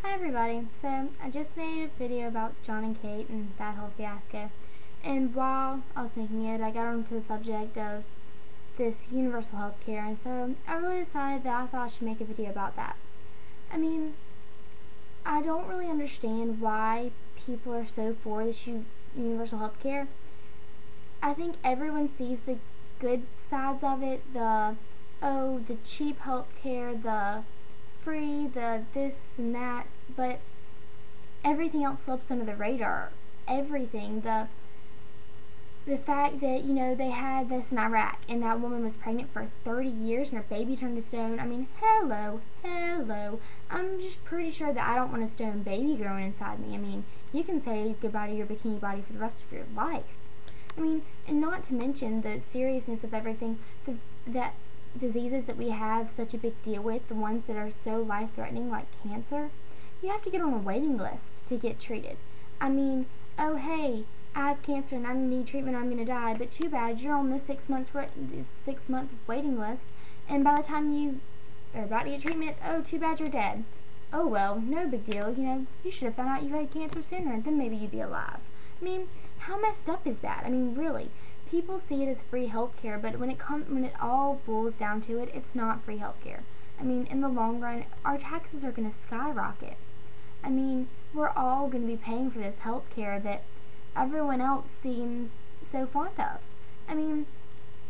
Hi everybody, so I just made a video about John and Kate and that whole fiasco, and while I was making it I got onto the subject of this universal health care, and so I really decided that I thought I should make a video about that. I mean, I don't really understand why people are so for this universal health care. I think everyone sees the good sides of it, the cheap health care, the free, the this and that, but everything else slips under the radar. Everything, the fact that, they had this in Iraq and that woman was pregnant for 30 years and her baby turned to stone. I mean, hello. I'm just pretty sure that I don't want a stone baby growing inside me. I mean, you can say goodbye to your bikini body for the rest of your life. I mean, and not to mention the seriousness of everything, that diseases that we have such a big deal with, the ones that are so life-threatening like cancer, you have to get on a waiting list to get treated. I mean, oh hey, I have cancer and I need treatment or I'm going to die, but too bad, you're on the 6 month waiting list, and by the time you are about to get treatment, oh too bad, you're dead. Oh well, no big deal, you should have found out you had cancer sooner, then maybe you'd be alive. I mean, how messed up is that? I mean, really. People see it as free healthcare, but when it all boils down to it, it's not free healthcare. I mean, in the long run, our taxes are going to skyrocket. I mean, we're all going to be paying for this healthcare that everyone else seems so fond of. I mean,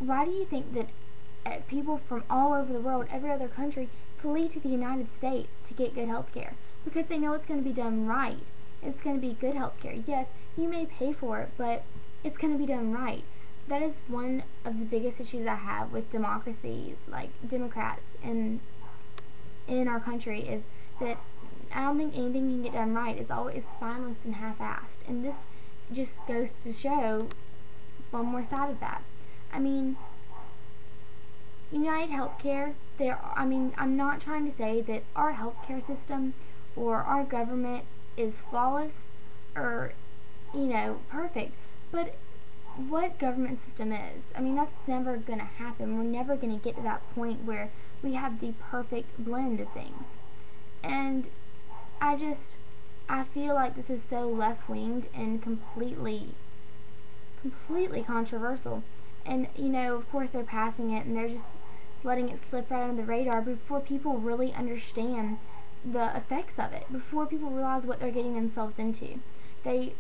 why do you think that people from all over the world, every other country, flee to the United States to get good healthcare? Because they know it's going to be done right. It's going to be good healthcare. Yes, you may pay for it, but it's going to be done right. That is one of the biggest issues I have with democracy, like Democrats in our country, is that I don't think anything can get done right. It's always spineless and half-assed, and this just goes to show one more side of that. I mean, United Healthcare, I'm not trying to say that our healthcare system or our government is flawless or, perfect, but what government system is. I mean, that's never going to happen. We're never going to get to that point where we have the perfect blend of things. And I feel like this is so left-winged and completely controversial. And, of course they're passing it and they're just letting it slip right under the radar before people really understand the effects of it, before people realize what they're getting themselves into. They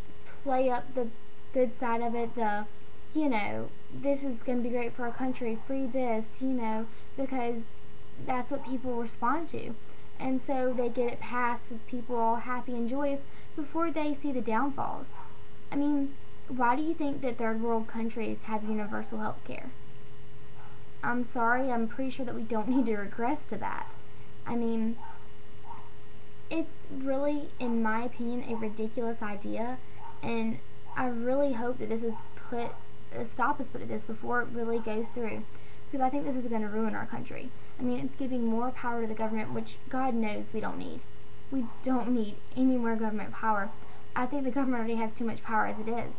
play up the good side of it, this is going to be great for our country, free this, because that's what people respond to. And so they get it passed with people all happy and joyous before they see the downfalls. I mean, why do you think that third world countries have universal health care? I'm sorry, I'm pretty sure that we don't need to regress to that. I mean, it's really, in my opinion, a ridiculous idea, and I really hope that a stop is put to this before it really goes through, because I think this is going to ruin our country. I mean, it's giving more power to the government, which God knows we don't need. We don't need any more government power. I think the government already has too much power as it is.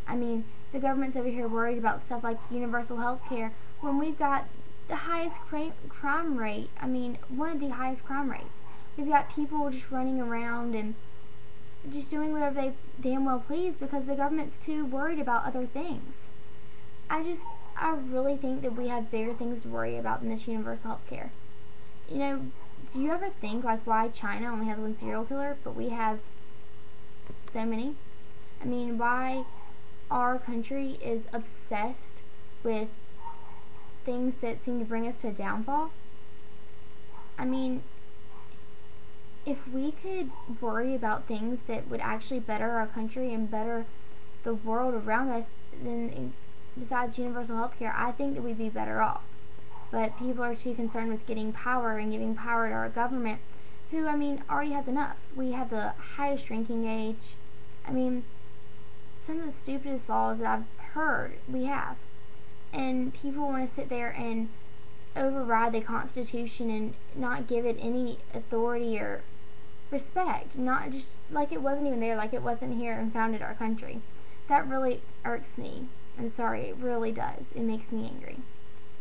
I mean, the government's over here worried about stuff like universal health care when we've got the highest crime rate. I mean, one of the highest crime rates. We've got people just running around and just doing whatever they damn well please because the government's too worried about other things. I really think that we have bigger things to worry about than this universal health care. Do you ever think like why China only has one serial killer but we have so many? I mean, why our country is obsessed with things that seem to bring us to a downfall? I mean, if we could worry about things that would actually better our country and better the world around us, then besides universal health care, I think that we'd be better off. But people are too concerned with getting power and giving power to our government, who, already has enough. We have the highest drinking age. I mean, some of the stupidest laws that I've heard we have. And people want to sit there and override the Constitution and not give it any authority or respect, not just like it wasn't even there, like it wasn't here and founded our country. That really irks me. I'm sorry, it really does. It makes me angry.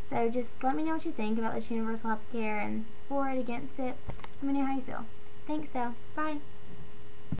So just let me know what you think about this universal health care and for it, against it. Let me know how you feel. Thanks, though. Bye.